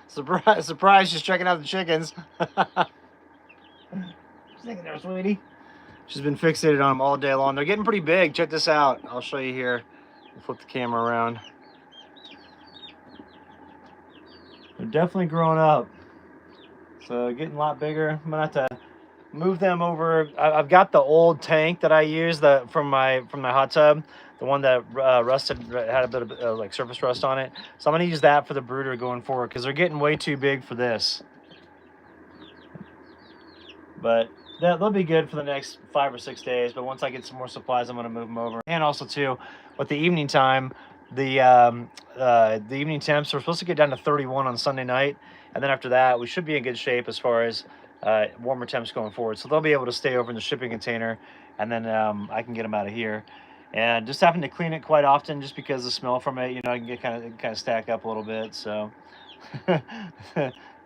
Surprise, surprise, she's checking out the chickens. What's thinking there, sweetie? She's been fixated on them all day long. They're getting pretty big. Check this out. I'll show you here. We'll flip the camera around. They're definitely growing up. So getting a lot bigger. I'm gonna have to move them over. I've got the old tank that I use from my hot tub, the one that rusted, had a bit of like surface rust on it. So I'm gonna use that for the brooder going forward because they're getting way too big for this. But they'll be good for the next 5 or 6 days. But once I get some more supplies, I'm gonna move them over. And also too, with the evening time, the evening temps are supposed to get down to 31 on Sunday night, and then after that, we should be in good shape as far as warmer temps going forward. So they'll be able to stay over in the shipping container, and then I can get them out of here. And just having to clean it quite often, just because the smell from it, I can get kind of stack up a little bit. So.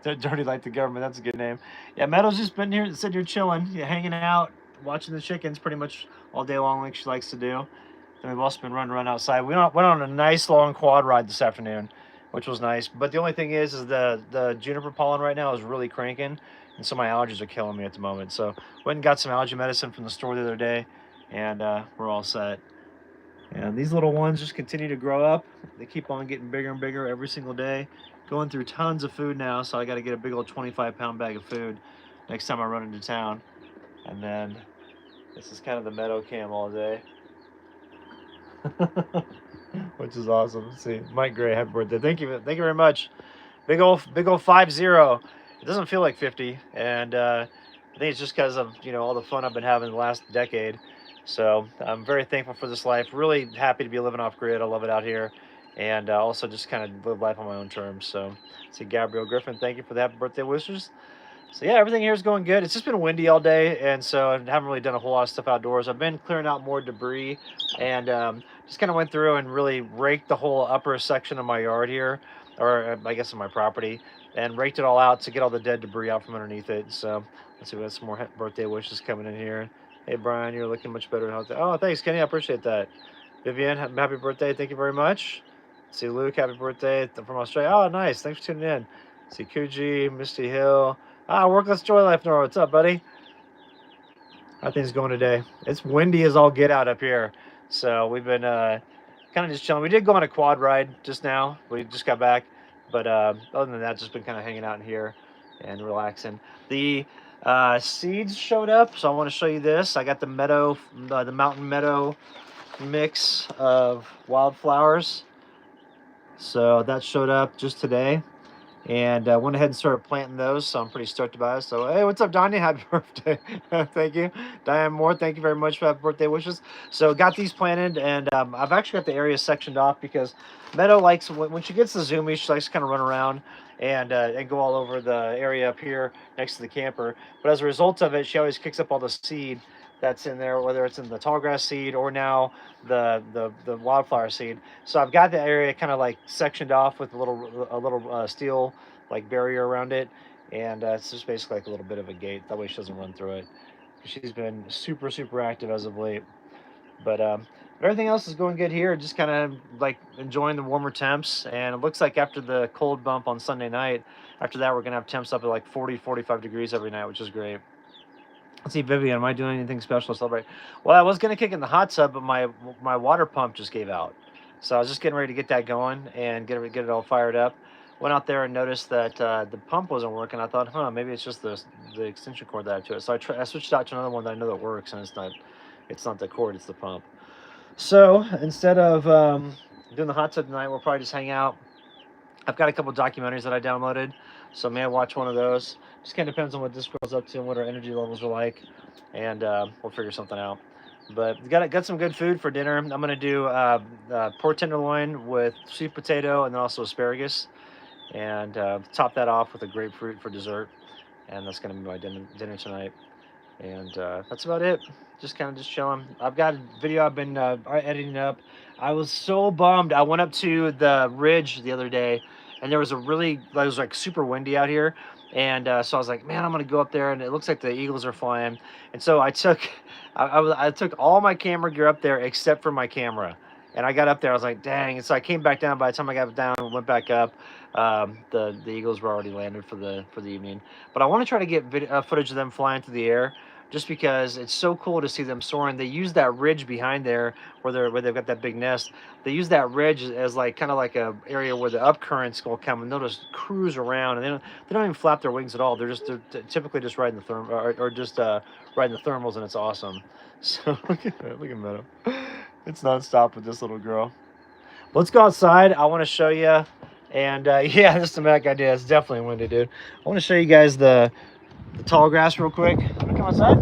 Dirty like the government, that's a good name. Yeah, Meadow's just been here, sitting here chilling, hanging out, watching the chickens pretty much all day long like she likes to do. Then we've also been running around outside. We went on a nice long quad ride this afternoon, which was nice. But the only thing is the juniper pollen right now is really cranking, and so my allergies are killing me at the moment. So went and got some allergy medicine from the store the other day, and we're all set. And these little ones just continue to grow up. They keep on getting bigger and bigger every single day. Going through tons of food now, so I got to get a big old 25-pound bag of food next time I run into town. And then this is kind of the Meadow cam all day. Which is awesome. Let's see, Mike Gray, happy birthday. Thank you very much. Big old 50. It doesn't feel like 50, and I think it's just because of all the fun I've been having the last decade. So I'm very thankful for this life. Really happy to be living off grid. I love it out here, and also just kind of live life on my own terms. So see, Gabrielle Griffin, thank you for the happy birthday wishes. So yeah, everything here is going good. It's just been windy all day, and so I haven't really done a whole lot of stuff outdoors. I've been clearing out more debris, and just kind of went through and really raked the whole upper section of my yard here, or I guess on my property, and raked it all out to get all the dead debris out from underneath it. So let's see, we have some more birthday wishes coming in here. Hey Brian, you're looking much better. Oh, thanks, Kenny. I appreciate that. Vivian, happy birthday. Thank you very much. See Luke, happy birthday from Australia. Oh, nice. Thanks for tuning in. See Kuji, Misty Hill. Workless Joy Life, Nora. What's up, buddy? How things going today? It's windy as all get out up here. So we've been kind of just chilling. We did go on a quad ride just now. We just got back. But other than that, just been kind of hanging out in here and relaxing. The seeds showed up, so I want to show you this. I got the Meadow, the Mountain Meadow mix of wildflowers. So that showed up just today. And went ahead and started planting those, so I'm pretty stoked about it. So, hey, what's up, Donnie? Happy birthday. Thank you. Diane Moore, thank you very much for happy birthday wishes. So, got these planted, and I've actually got the area sectioned off because Meadow likes, when she gets the zoomies, she likes to kind of run around and go all over the area up here next to the camper. But as a result of it, she always kicks up all the seed that's in there, whether it's in the tall grass seed or now the wildflower seed. So I've got the area kind of like sectioned off with a little steel like barrier around it, and it's just basically like a little bit of a gate. That way she doesn't run through it. She's been super active as of late. But everything else is going good here. Just kind of like enjoying the warmer temps, and it looks like after the cold bump on Sunday night, after that we're gonna have temps up at like 40-45 degrees every night, which is great. Let's see, Vivian, am I doing anything special to celebrate? Well, I was going to kick in the hot tub, but my water pump just gave out. So I was just getting ready to get that going and get it all fired up. Went out there and noticed that the pump wasn't working. I thought, maybe it's just the extension cord that I have to it. So I switched out to another one that I know that works, and it's not the cord, it's the pump. So instead of doing the hot tub tonight, we'll probably just hang out. I've got a couple documentaries that I downloaded, so I may watch one of those. Just kind of depends on what this girl's up to and what her energy levels are like, and we'll figure something out. But got some good food for dinner. I'm gonna do pork tenderloin with sweet potato and then also asparagus, and top that off with a grapefruit for dessert. And that's gonna be my dinner tonight. And that's about it. Just chilling. I've got a video I've been editing up. I was so bummed. I went up to the ridge the other day, and there was it was like super windy out here. And so I was like, man, I'm gonna go up there, and it looks like the eagles are flying. And so I took all my camera gear up there except for my camera. And I got up there, I was like, dang. And so I came back down. By the time I got down and went back up, the eagles were already landed for the evening. But I want to try to get footage of them flying through the air, just because it's so cool to see them soaring. They use that ridge behind there where they've got that big nest. They use that ridge as like kind of like a area where the up currents will come, and they'll just cruise around, and they don't even flap their wings at all. They're typically just riding the or just riding the thermals, and it's awesome. So look at that, look at Meadow. It's nonstop with this little girl. Let's go outside. I want to show you. And yeah, this is the Mac idea. It's definitely windy, dude. I want to show you guys the tall grass real quick. Wanna come outside?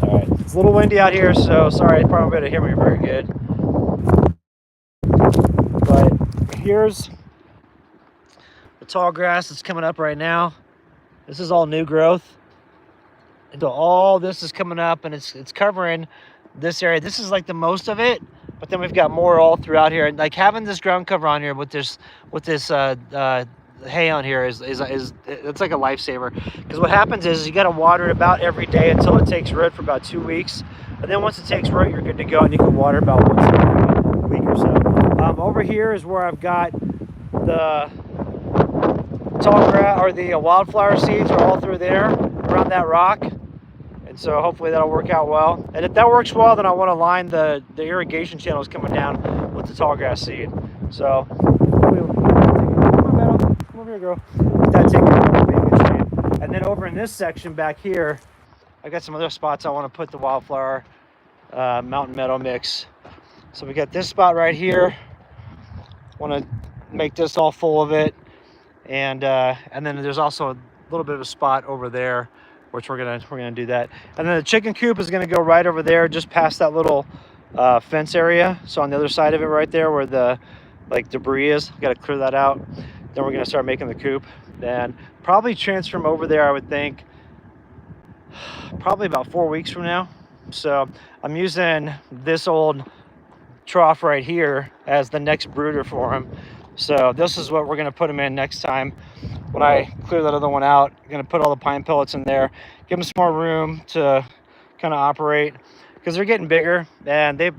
All right. It's a little windy out here, so sorry. Probably not going to hear me very good. But here's the tall grass that's coming up right now. This is all new growth. And so all this is coming up, and it's covering this area. This is like the most of it, but then we've got more all throughout here. And like having this ground cover on here with this hay on here is it's like a lifesaver, because what happens is you got to water it about every day until it takes root for about 2 weeks, and then once it takes root, you're good to go, and you can water about once every week or so. Over here is where I've got the tall grass, or the wildflower seeds are all through there around that rock. And so hopefully that'll work out well. And if that works well, then I want to line the irrigation channels coming down with the tall grass seed. So come over here, girl. With that taken, it'll be in good shape. And then over in this section back here, I got some other spots I want to put the wildflower mountain meadow mix. So we got this spot right here. Want to make this all full of it, and then there's also a little bit of a spot over there, which we're gonna do that. And then the chicken coop is gonna go right over there, just past that little fence area. So on the other side of it, right there where the like debris is, got to clear that out. Then we're gonna start making the coop, and probably transfer them over there, I would think, probably about 4 weeks from now. So I'm using this old trough right here as the next brooder for them. So this is what we're going to put them in next time when I clear that other one out. I'm going to put all the pine pellets in there, give them some more room to kind of operate, because they're getting bigger, and they've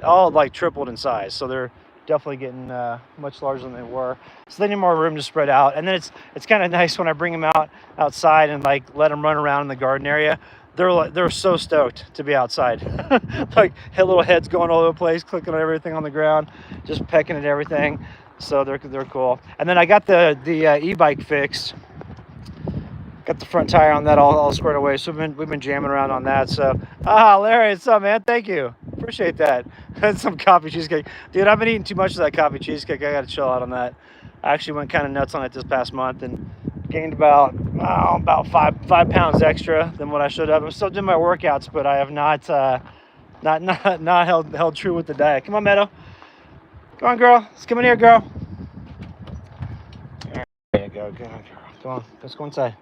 all like tripled in size, so they're definitely getting much larger than they were. So they need more room to spread out. And then it's kind of nice when I bring them outside and like let them run around in the garden area. They're so stoked to be outside. Like little heads going all over the place, clicking on everything on the ground, just pecking at everything. So they're cool. And then I got the e-bike fixed. Got the front tire on that all squared away. So we've been jamming around on that. So Larry, what's up, man? Thank you. Appreciate that. That's some coffee cheesecake. Dude, I've been eating too much of that coffee cheesecake. I gotta chill out on that. I actually went kind of nuts on it this past month and gained about five pounds extra than what I should have. I'm still doing my workouts, but I have not held true with the diet. Come on, Meadow. Come on, girl. Let's come in here, girl. There you go. Good on, girl. Come on. Let's go inside.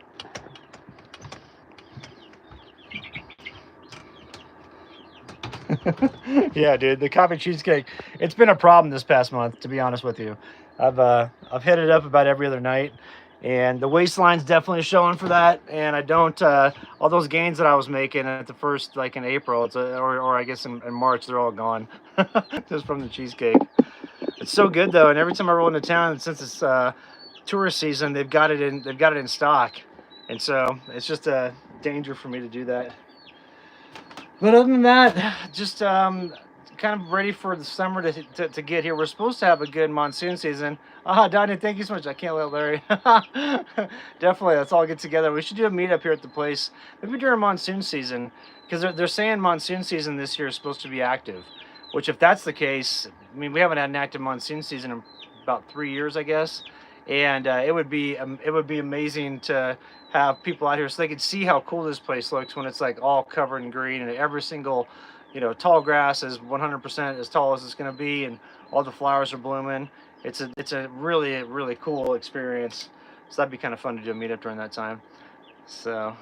Yeah, dude, the coffee cheesecake, it's been a problem this past month, to be honest with you. I've hit it up about every other night, and the waistline's definitely showing for that. And I don't all those gains that I was making at the first, like in April, or I guess in March, they're all gone just from the cheesecake. It's so good though, and every time I roll into town, since it's tourist season, they've got it in stock, and so it's just a danger for me to do that. But other than that, just kind of ready for the summer to get here. We're supposed to have a good monsoon season. Donnie, thank you so much. I can't let Larry. Definitely, let's all get together. We should do a meetup here at the place, maybe during monsoon season, because they're saying monsoon season this year is supposed to be active. Which, if that's the case, I mean, we haven't had an active monsoon season in about 3 years, I guess. And it would be amazing to have people out here so they could see how cool this place looks when it's like all covered in green, and every single, tall grass is 100% as tall as it's going to be, and all the flowers are blooming. It's a really, really cool experience. So that'd be kind of fun to do a meetup during that time. So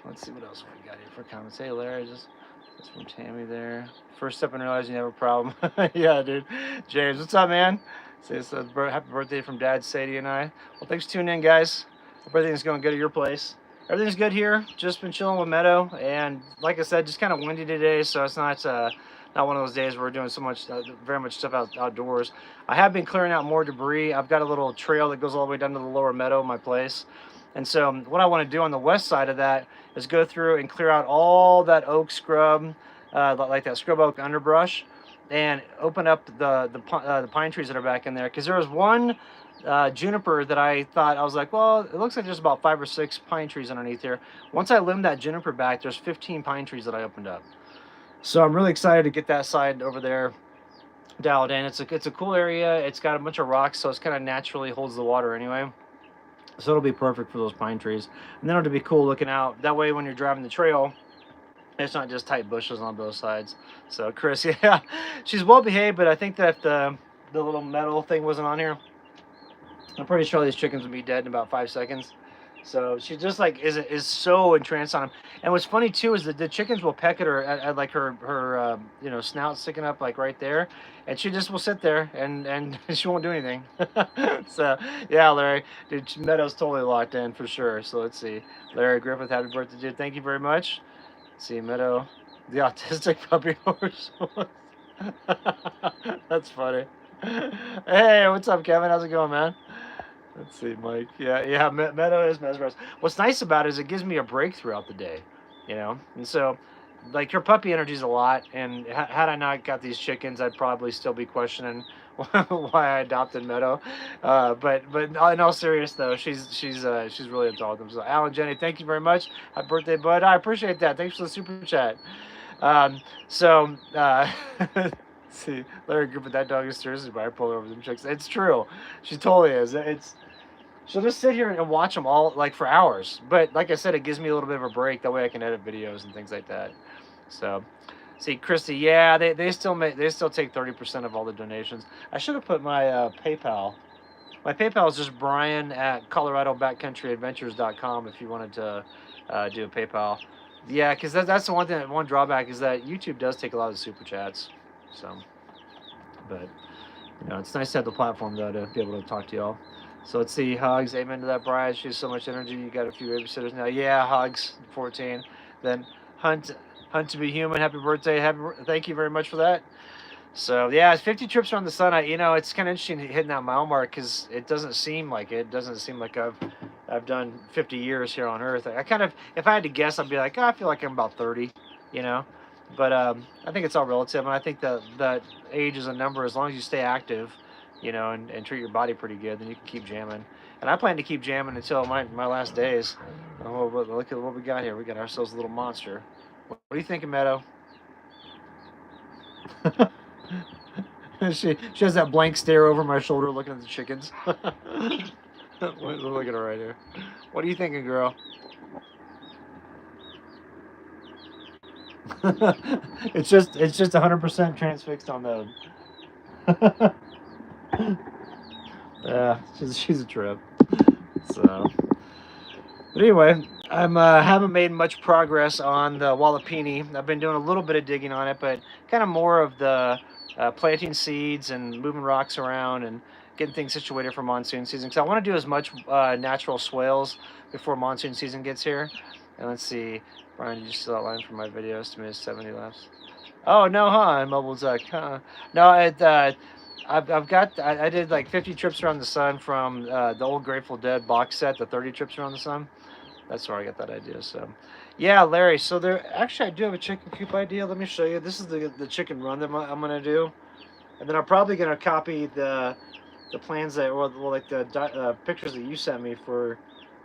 let's see what else we got here for comments. Hey, Larry, that's from Tammy there. First step in realizing you have a problem. Yeah, dude. James, what's up, man? Says happy birthday from Dad, Sadie, and I. Well, thanks for tuning in, guys. Hope everything's going good at your place. Everything's good here. Just been chilling with Meadow, and like I said, just kind of windy today, so it's not not one of those days where we're doing so much, very much stuff outdoors. I have been clearing out more debris. I've got a little trail that goes all the way down to the lower meadow of my place. And so what I want to do on the west side of that is go through and clear out all that oak scrub, like that scrub oak underbrush, and open up the pine trees that are back in there. Because there was one juniper that I thought, I was like, well, it looks like there's about 5 or 6 pine trees underneath here. Once I limbed that juniper back, there's 15 pine trees that I opened up. So I'm really excited to get that side over there dialed in. It's a cool area. It's got a bunch of rocks, so it's kind of naturally holds the water anyway. So it'll be perfect for those pine trees. And then it'll be cool looking out. That way when you're driving the trail, it's not just tight bushes on both sides. So Chris, yeah, she's well behaved, but I think that the little metal thing wasn't on here. I'm pretty sure these chickens would be dead in about 5 seconds. So she just like is so entranced on them. And what's funny too is that the chickens will peck at her at like her you know, snout sticking up like right there, and she just will sit there and she won't do anything. So yeah, Larry, dude, Meadow's totally locked in for sure. So let's see, Larry Griffith, happy birthday, dude! Thank you very much. Let's see, Meadow, the autistic puppy horse. That's funny. Hey, what's up, Kevin? How's it going, man? Let's see, Mike. Yeah, Meadow is mesmerized. What's nice about it is it gives me a break throughout the day, you know? And so, like, her puppy energy is a lot, and had I not got these chickens, I'd probably still be questioning why I adopted Meadow. But in all seriousness, though, she's really into them. So, Alan, Jenny, thank you very much. Happy birthday, bud. I appreciate that. Thanks for the super chat. So, see, Larry Griffith, that dog is seriously bipolar over them chicks. It's true. She totally is. She'll just sit here and watch them all like for hours. But like I said, it gives me a little bit of a break. That way I can edit videos and things like that. So, see, Christy, yeah, they still take 30% of all the donations. I should have put my PayPal. My PayPal is just Brian at ColoradoBackcountryAdventures.com if you wanted to do a PayPal. Yeah, because that's the one drawback is that YouTube does take a lot of super chats. So, but you know, it's nice to have the platform though to be able to talk to y'all. So let's see, Hugs, amen to that, Brian. She has so much energy. You got a few babysitters now. Yeah, Hugs, 14. Then Hunt to be human. Happy birthday. Thank you very much for that. So yeah, it's 50 trips around the sun. You know, it's kind of interesting hitting that mile mark because it doesn't seem like it. It doesn't seem like I've done 50 years here on Earth. I kind of, if I had to guess, I'd be like, oh, I feel like I'm about 30. You know, but I think it's all relative, and I think that age is a number as long as you stay active. You know, and treat your body pretty good, then you can keep jamming. And I plan to keep jamming until my last days. Oh, look at what we got here. We got ourselves a little monster. What are you thinking, Meadow? she has that blank stare over my shoulder looking at the chickens. Look at her right here. What are you thinking, girl? it's just 100% transfixed on those. Yeah, she's a trip. So, but anyway, I'm haven't made much progress on the Wallapini. I've been doing a little bit of digging on it, but kind of more of the planting seeds and moving rocks around and getting things situated for monsoon season. Because I want to do as much natural swales before monsoon season gets here. And let's see, Brian, did you still outline for my video? Estimated 70 laughs. Oh no, huh? Mobile Zuck, huh? No, I did like 50 trips around the sun from the old Grateful Dead box set, the 30 trips around the sun. That's where I got that idea. So, yeah, Larry. So I do have a chicken coop idea. Let me show you. This is the chicken run that I'm gonna do, and then I'm probably gonna copy the plans that, or like the pictures that you sent me for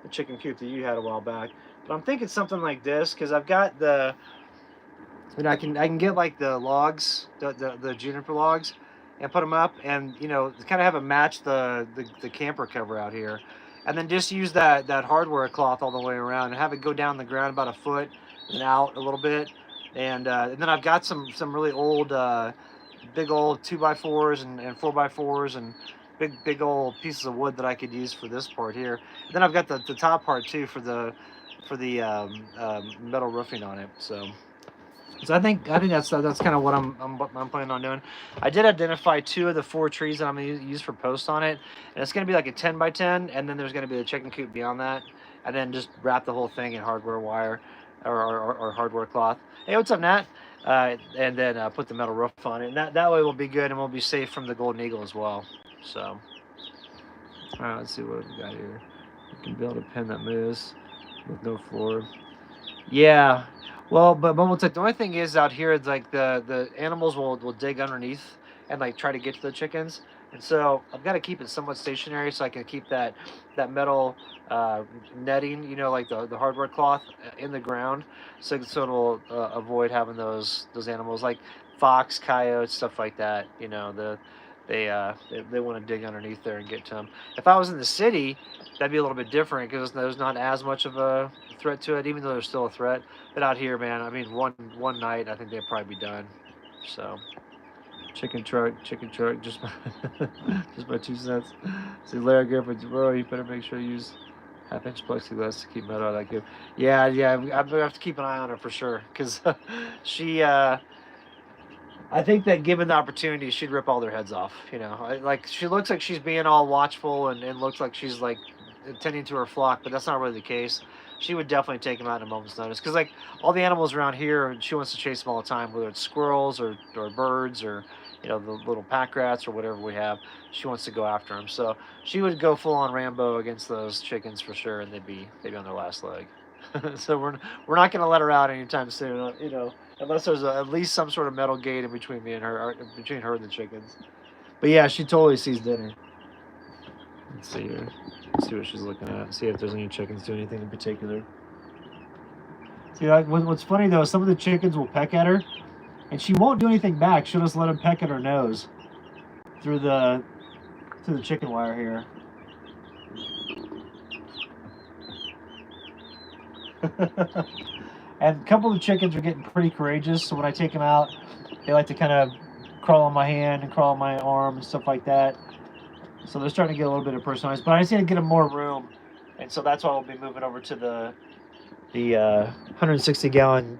the chicken coop that you had a while back. But I'm thinking something like this because I've got the, and I can get like the logs, the juniper logs, and put them up, and you know, kind of have it match the camper cover out here, and then just use that hardware cloth all the way around and have it go down the ground about a foot and out a little bit, and then I've got some really old big old 2x4s and 4x4s and big old pieces of wood that I could use for this part here. And then I've got the top part too for the metal roofing on it. So I think that's kind of what I'm planning on doing. I did identify 2 of the 4 trees that I'm gonna use for posts on it, and it's gonna be like a 10 by 10, and then there's gonna be the chicken coop beyond that, and then just wrap the whole thing in hardware wire or hardware cloth. Hey, what's up, Nat? and then put the metal roof on it. And that way we'll be good and we'll be safe from the golden eagle as well. So, all right, let's see what we got here. We can build a pen that moves with no floor. Yeah. Well, but we'll take, the only thing is out here, it's like the animals will dig underneath and like try to get to the chickens. And so I've got to keep it somewhat stationary so I can keep that metal uh, netting, like the hardware cloth in the ground, so it'll avoid having those animals like fox, coyotes, stuff like that. They want to dig underneath there and get to them. If I was in the city, that'd be a little bit different because there's not as much of a threat to it, even though there's still a threat. But out here, man, I mean, one night, I think they'd probably be done. So, chicken truck, just my, just my 2 cents. See, Larry Griffin, bro, you better make sure you use half-inch plexiglass to keep Meadow out of that coop. Yeah, I'm gonna have to keep an eye on her for sure, because she, I think that given the opportunity, she'd rip all their heads off. Like she looks like she's being all watchful and looks like she's like tending to her flock, but that's not really the case. She would definitely take them out in a moment's notice because like all the animals around here, she wants to chase them all the time, whether it's squirrels or birds or the little pack rats or whatever we have. She wants to go after them, so she would go full on Rambo against those chickens for sure, and they'd be on their last leg. So we're not going to let her out anytime soon. Unless there's at least some sort of metal gate in between me and her, or between her and the chickens. But yeah, she totally sees dinner. Let's see here. Let's see what she's looking at. See if there's any chickens doing anything in particular. See, like, what's funny though, some of the chickens will peck at her, and she won't do anything back. She'll just let them peck at her nose through the chicken wire here. And a couple of the chickens are getting pretty courageous, so when I take them out, they like to kind of crawl on my hand and crawl on my arm and stuff like that. So they're starting to get a little bit of personalized, but I just need to get them more room, and so that's why we'll be moving over to the 160-gallon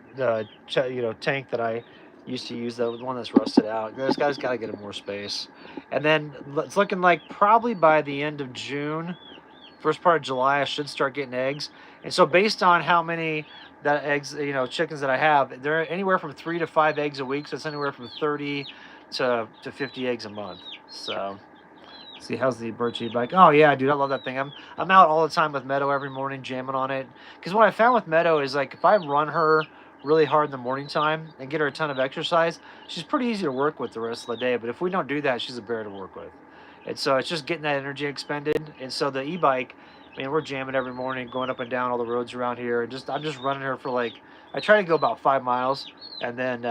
tank that I used to use, the one that's rusted out. Those guys got to get them more space, and then it's looking like probably by the end of June, first part of July, I should start getting eggs. And so based on how many chickens that I have, they're anywhere from 3 to 5 eggs a week. So it's anywhere from 30 to 50 eggs a month. So see, how's the birch e-bike? Oh yeah, dude, I love that thing. I'm out all the time with Meadow every morning, jamming on it. Because what I found with Meadow is like if I run her really hard in the morning time and get her a ton of exercise, she's pretty easy to work with the rest of the day. But if we don't do that, she's a bear to work with. And so it's just getting that energy expended. And so the e-bike, man, we're jamming every morning, going up and down all the roads around here. And I'm just running her for like, I try to go about 5 miles, and then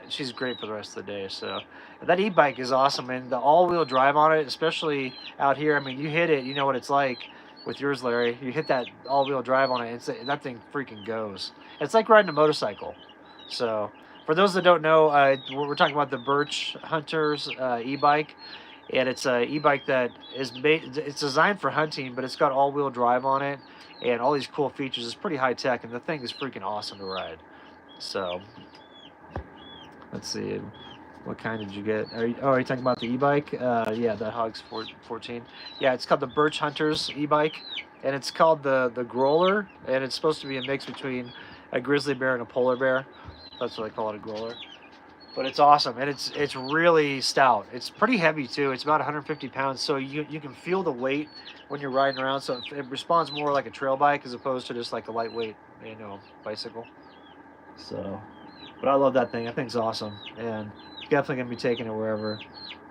she's great for the rest of the day. So that e-bike is awesome, and the all-wheel drive on it, especially out here. I mean, you hit it, you know what it's like with yours, Larry. You hit that all-wheel drive on it, that thing freaking goes. It's like riding a motorcycle. So for those that don't know, we're talking about the Birch Hunters e-bike. And it's a e-bike that it's designed for hunting, but it's got all-wheel drive on it and all these cool features. It's pretty high-tech, and the thing is freaking awesome to ride. So let's see, what kind did you get? Are you talking about the e-bike? Yeah, the Hogs 14. Yeah, it's called the Birch Hunters e-bike, and it's called the Growler, and it's supposed to be a mix between a grizzly bear and a polar bear. That's what I call it, a Growler. But it's awesome, and it's really stout. It's pretty heavy too. It's about 150 pounds, so you can feel the weight when you're riding around. So it responds more like a trail bike as opposed to just like a lightweight, bicycle. So, but I love that thing. That thing's awesome, and definitely gonna be taking it wherever.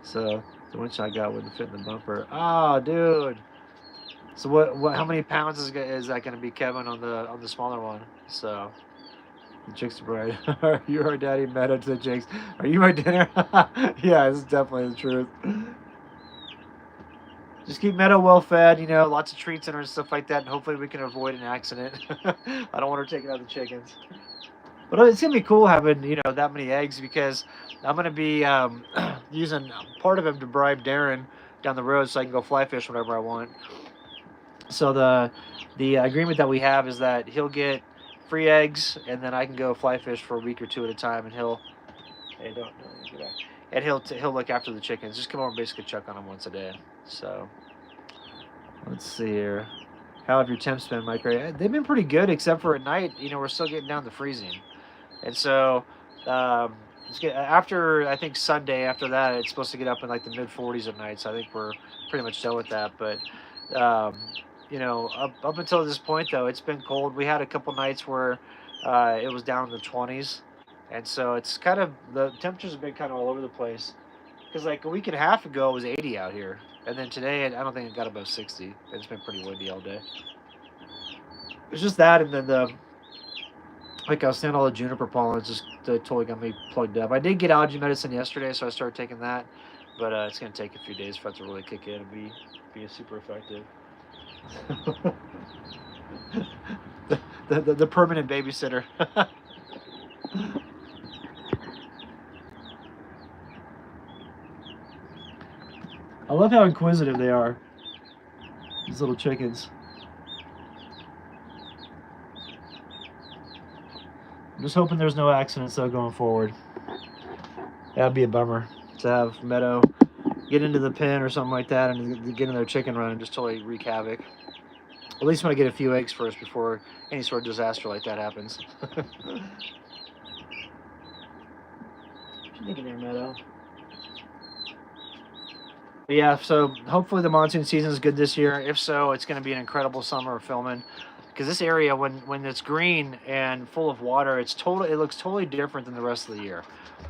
So the winch I got wouldn't fit in the bumper. Oh, dude. So what? How many pounds is that gonna be, Kevin, on the smaller one? So. The chicks are bright. You're our daddy, Meadow to the chicks. Are you my dinner? Yeah, this is definitely the truth. Just keep Meadow well fed, lots of treats in her and stuff like that, and hopefully we can avoid an accident. I don't want her taking out the chickens. But it's going to be cool having, that many eggs because I'm going to be using part of them to bribe Darren down the road so I can go fly fish whenever I want. So the agreement that we have is that he'll get free eggs, and then I can go fly fish for a week or 2 at a time, and he'll look after the chickens. Just come over and basically check on them once a day. So let's see here. How have your temps been, Mike? They've been pretty good, except for at night. We're still getting down to freezing, and so After I think Sunday. After that, it's supposed to get up in like the mid 40s at night. So I think we're pretty much done with that. But um, up until this point though, it's been cold. We had a couple nights where it was down in the 20s, and so it's kind of the temperatures have been kind of all over the place. Because like a week and a half ago, it was 80 out here, and then today I don't think it got above 60. It's been pretty windy all day. It's just that, and then the like I was saying, all the juniper pollen just totally got me plugged up. I did get allergy medicine yesterday, so I started taking that, but it's gonna take a few days for it to really kick in and be super effective. The permanent babysitter. I love how inquisitive they are. These little chickens. I'm just hoping there's no accidents though going forward. That'd be a bummer to have Meadow get into the pen or something like that and get in their chicken run and just totally wreak havoc. At least when I get a few eggs first before any sort of disaster like that happens. What you thinking there, Meadow? But yeah, so hopefully the monsoon season is good this year. If so, it's going to be an incredible summer of filming. Because this area, when it's green and full of water, it looks totally different than the rest of the year.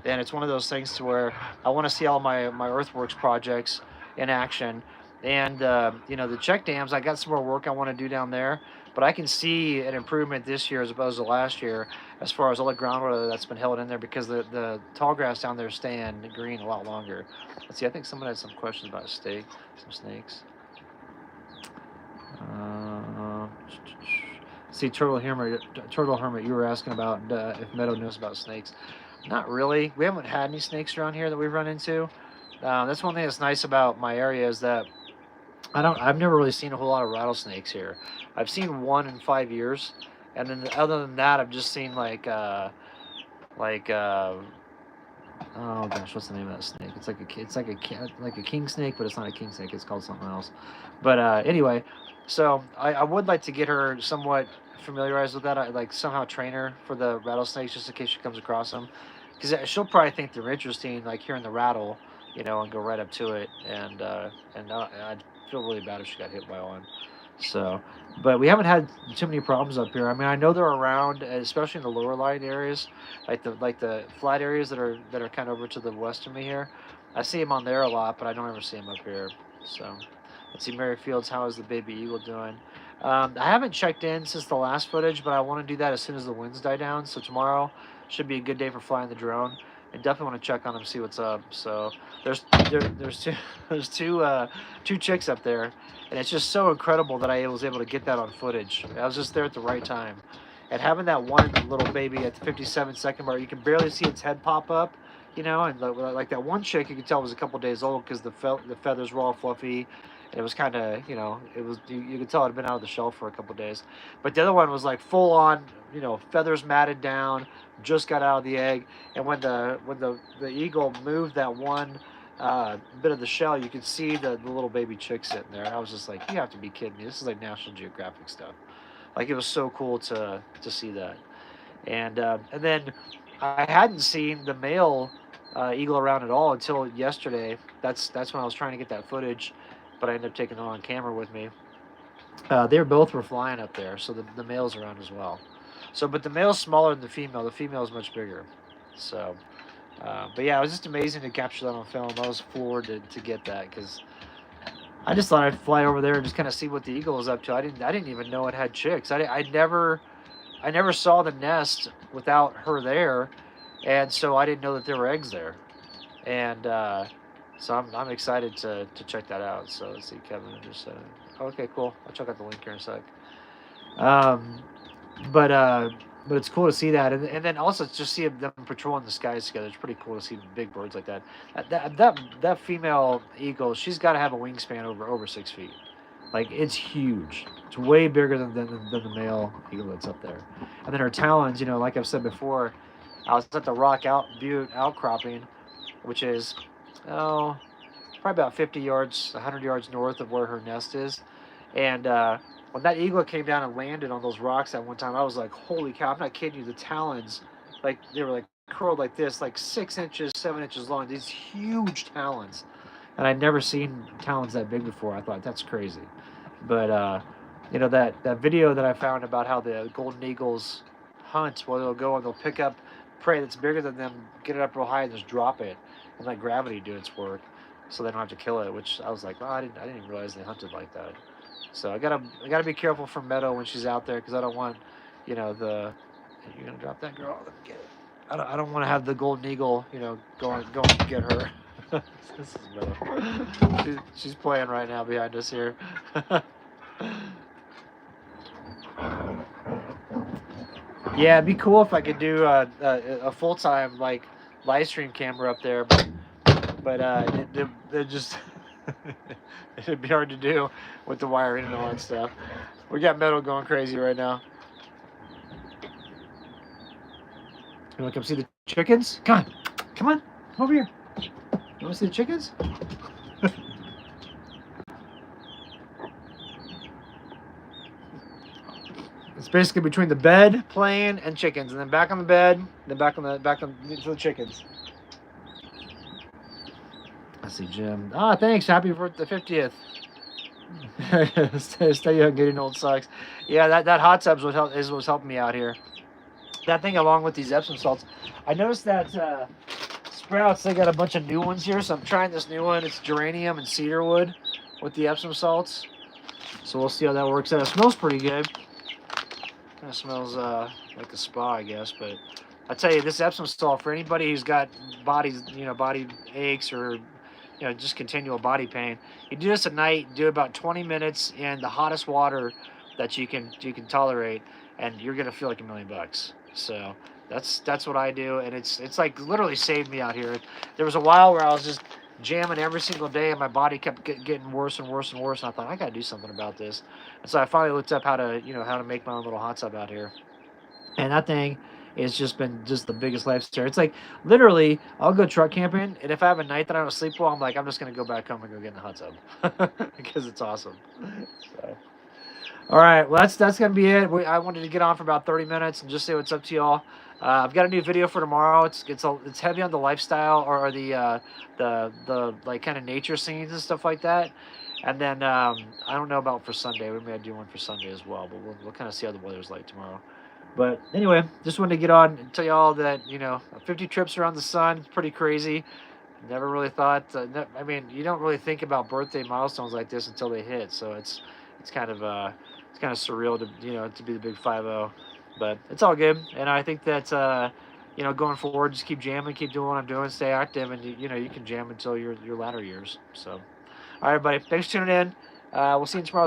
And it's one of those things to where I want to see all my earthworks projects in action. And the check dams, I got some more work I want to do down there, but I can see an improvement this year as opposed to last year as far as all the groundwater that's been held in there because the tall grass down there is staying green a lot longer. Let's see, I think someone had some questions about some snakes. See, Turtle Hermit, you were asking about if Meadow knows about snakes. Not really. We haven't had any snakes around here that we've run into. That's one thing that's nice about my area is that I've never really seen a whole lot of rattlesnakes here. I've seen one in 5 years, and then other than that, I've just seen like oh gosh, what's the name of that snake? It's like a king snake, but it's not a king snake. It's called something else. But anyway, so I would like to get her somewhat familiarized with that. I like somehow train her for the rattlesnakes just in case she comes across them, because she'll probably think they're interesting, like hearing the rattle, and go right up to it. And I'd feel really bad if she got hit by one. So, but we haven't had too many problems up here. I mean, I know they're around, especially in the lower lying areas, like the flat areas that are kind of over to the west of me here. I see them on there a lot, but I don't ever see them up here. So, let's see, Mary Fields, how is the baby eagle doing? I haven't checked in since the last footage, but I want to do that as soon as the winds die down. So tomorrow should be a good day for flying the drone. And definitely want to check on them, see what's up. So there's two two chicks up there, and it's just so incredible that I was able to get that on footage. I was just there at the right time, and having that one little baby at the 57-second mark, you can barely see its head pop up, and like that one chick, you could tell was a couple days old because the feathers were all fluffy. And it was kind of, it was you could tell it had been out of the shell for a couple days. But the other one was like full on, feathers matted down, just got out of the egg. And when the eagle moved that one bit of the shell, you could see the little baby chick sitting there. I was just like, you have to be kidding me. This is like National Geographic stuff. Like it was so cool to see that. And then I hadn't seen the male eagle around at all until yesterday. That's when I was trying to get that footage, but I ended up taking it on camera with me. They both were flying up there, so the male's around as well. So, but the male's smaller than the female. The female is much bigger. So, but yeah, it was just amazing to capture that on film. I was floored to get that because I just thought I'd fly over there and just kind of see what the eagle was up to. I didn't even know it had chicks. I never saw the nest without her there, and so I didn't know that there were eggs there. And so I'm excited to check that out. So let's see, Kevin just said, okay, cool. I'll check out the link here in a sec. Um, but it's cool to see that, and then also just see them patrolling the skies together. It's pretty cool to see big birds like that. That female eagle, she's got to have a wingspan over 6 feet. Like it's huge. It's way bigger than the male eagle that's up there. And then her talons, like I've said before, I was at the Rock Butte outcropping, which is probably about 50 yards, 100 yards north of where her nest is. And when that eagle came down and landed on those rocks at one time, I was like, holy cow, I'm not kidding you. The talons, like, they were like curled like this, like 6 inches, 7 inches long. These huge talons, and I'd never seen talons that big before. I thought that's crazy, but you know that video that I found about how the golden eagles hunt, well, they'll go and they'll pick up prey that's bigger than them, get it up real high, and just drop it, and let gravity do its work, so they don't have to kill it. Which I was like, oh, I didn't even realize they hunted like that. So I gotta be careful for Meadow when she's out there because I don't want, you know, the. You're gonna drop that girl. Let me get it. I don't want to have the golden eagle, you know, going to get her. This is Meadow. She's playing right now behind us here. Yeah, it'd be cool if I could do a full-time like live stream camera up there, but it just it'd be hard to do with the wiring and all that stuff. We got Meadow going crazy right now. You want to come see the chickens? Come on, come over here. You want to see the chickens? It's basically between the bed, playing, and chickens, and then back on the bed, then back on to the chickens. Let's see, Jim. Ah, thanks. Happy for the 50th. Stay young, getting old sucks. Yeah, that hot tubs was helping me out here. That thing along with these Epsom salts. I noticed that Sprouts, they got a bunch of new ones here, so I'm trying this new one. It's geranium and cedarwood with the Epsom salts. So we'll see how that works out. It smells pretty good. Kind of smells like a spa, I guess. But I tell you, this Epsom salt for anybody who's got body aches or just continual body pain. You do this at night. Do about 20 minutes in the hottest water that you can tolerate, and you're gonna feel like $1,000,000. So that's what I do, and it's like literally saved me out here. There was a while where I was just jamming every single day, and my body kept getting worse and worse and worse. And I thought I gotta do something about this, and so I finally looked up how to make my own little hot tub out here, and that thing has just been the biggest lifesaver. It's like literally, I'll go truck camping, and if I have a night that I don't sleep well, I'm like, I'm just gonna go back home and go get in the hot tub because it's awesome. So. All right, well that's gonna be it. I wanted to get on for about 30 minutes and just say what's up to y'all. I've got a new video for tomorrow. It's heavy on the lifestyle or the like kind of nature scenes and stuff like that. And then I don't know about for Sunday. We may do one for Sunday as well, but we'll kind of see how the weather's like tomorrow. But anyway, just wanted to get on and tell y'all that 50 trips around the sun. It's pretty crazy. Never really thought. I mean, you don't really think about birthday milestones like this until they hit. So it's kind of surreal to be the big 50, but it's all good. And I think that going forward, just keep jamming, keep doing what I'm doing, stay active, and you can jam until your latter years. So, all right, everybody, thanks for tuning in. We'll see you in tomorrow's